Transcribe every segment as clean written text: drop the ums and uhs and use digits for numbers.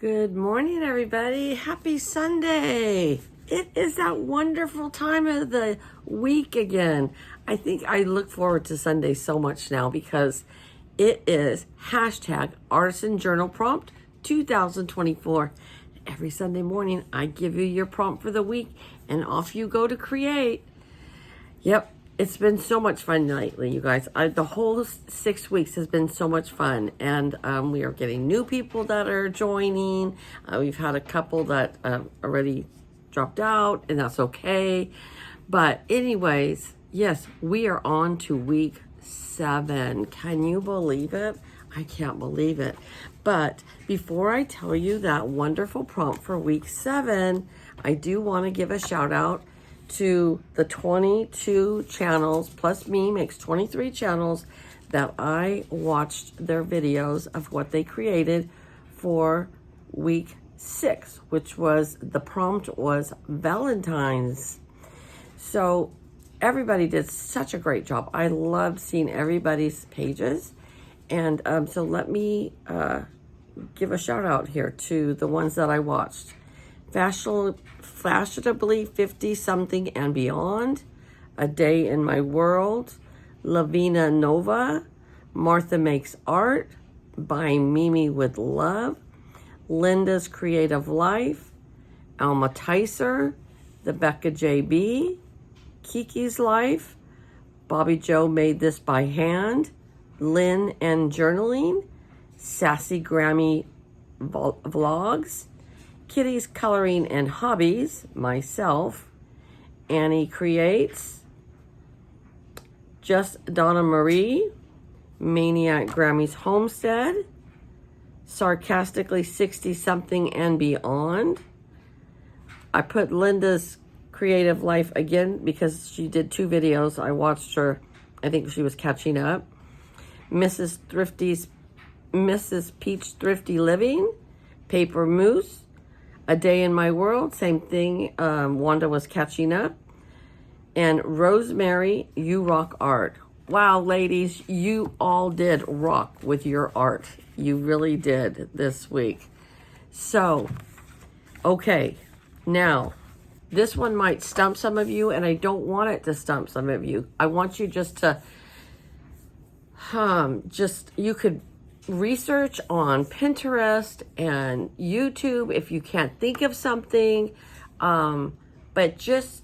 Good morning, everybody. Happy Sunday. It is that wonderful time of the week again. I think I look forward to Sunday so much now because it is hashtag Artisan Journal Prompt 2024. Every Sunday morning, I give you your prompt for the week and off you go to create. Yep. It's been so much fun lately, you guys. The whole 6 weeks has been so much fun. And we are getting new people that are joining. We've had a couple that already dropped out, and that's okay. But anyways, yes, we are on to week 7. Can you believe it? I can't believe it. But before I tell you that wonderful prompt for week 7, I do want to give a shout out to the 22 channels plus me makes 23 channels that I watched their videos of what they created for week 6, which was the prompt was Valentine's. So everybody did such a great job. I loved seeing everybody's pages. And so let me give a shout out here to the ones that I watched. Fashionably 50-something and beyond, A Day in My World, Lavina Nova, Martha Makes Art, By Mimi with Love, Linda's Creative Life, Alma Ticer, The Becca JB, Kiki's Life, Bobby Joe Made This by Hand, Lynn and Journaling, Sassy Grammy Vlogs, Kitty's Coloring and Hobbies, myself, Annie Creates, Just Donna Marie, Maniac Grammy's Homestead, Sarcastically 60-something and beyond. I put Linda's Creative Life again because she did 2 videos. I watched her. I think she was catching up. Mrs. Peach Thrifty Living, Paper Moose, A Day in My World, same thing. Wanda was catching up. And Rosemary, You Rock Art. Wow, ladies, you all did rock with your art. You really did this week. So, okay, now, this one might stump some of you, and I don't want it to stump some of you. I want you just to, you could research on Pinterest and YouTube if you can't think of something, but just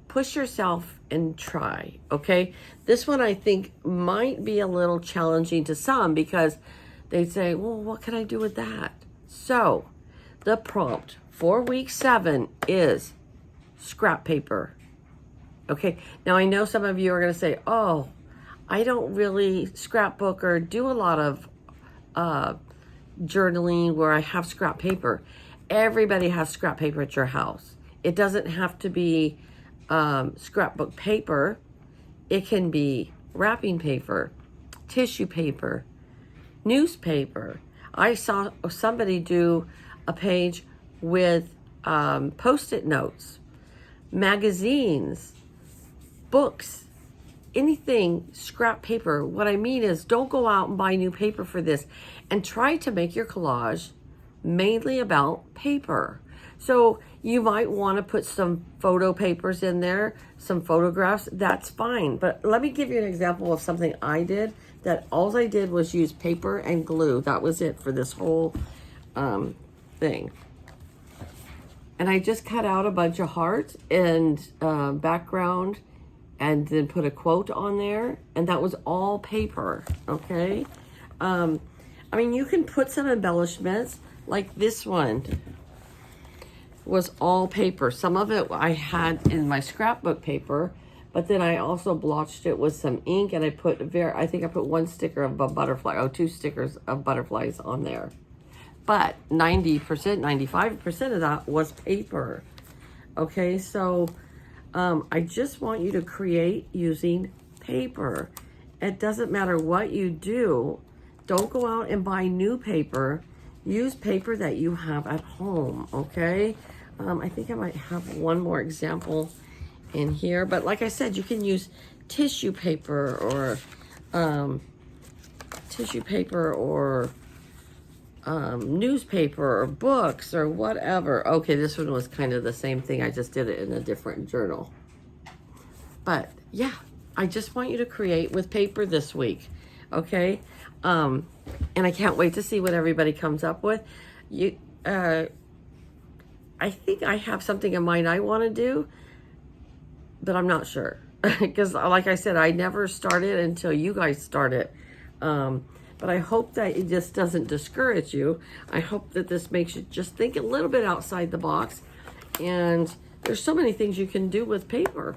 push yourself and try, okay? This one I think might be a little challenging to some because they say, well, what can I do with that? So the prompt for week 7 is scrap paper, okay? Now I know some of you are going to say, oh, I don't really scrapbook or do a lot of journaling where I have scrap paper. Everybody has scrap paper at your house. It doesn't have to be scrapbook paper. It can be wrapping paper, tissue paper, newspaper. I saw somebody do a page with Post-it notes, magazines, books, anything scrap paper. What I mean is don't go out and buy new paper for this, and try to make your collage mainly about paper. So you might want to put some photo papers in there, some photographs. That's fine. But let me give you an example of something I did that all I did was use paper and glue. That was it for this whole thing. And I just cut out a bunch of hearts and background and then put a quote on there, and that was all paper, okay? I mean, you can put some embellishments, like this one was all paper. Some of it I had in my scrapbook paper, but then I also blotched it with some ink, and I think I put 1 sticker of a butterfly, 2 stickers of butterflies on there. But 90%, 95% of that was paper, okay? So I just want you to create using paper. It doesn't matter what you do. Don't go out and buy new paper. Use paper that you have at home, okay? I think I might have one more example in here. But like I said, you can use tissue paper or newspaper or books or whatever. Okay, this one was kind of the same thing. I just did it in a different journal. But yeah, I just want you to create with paper this week. Okay? And I can't wait to see what everybody comes up with. I think I have something in mind I want to do, but I'm not sure. Because like I said, I never started until you guys started. But I hope that it just doesn't discourage you. I hope that this makes you just think a little bit outside the box. And there's so many things you can do with paper.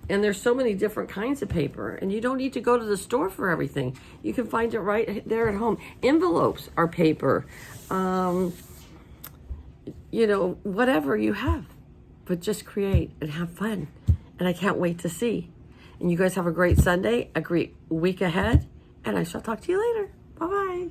And there's so many different kinds of paper. And you don't need to go to the store for everything. You can find it right there at home. Envelopes are paper. You know, whatever you have. But just create and have fun. And I can't wait to see. And you guys have a great Sunday, a great week ahead. And I shall talk to you later. Bye-bye.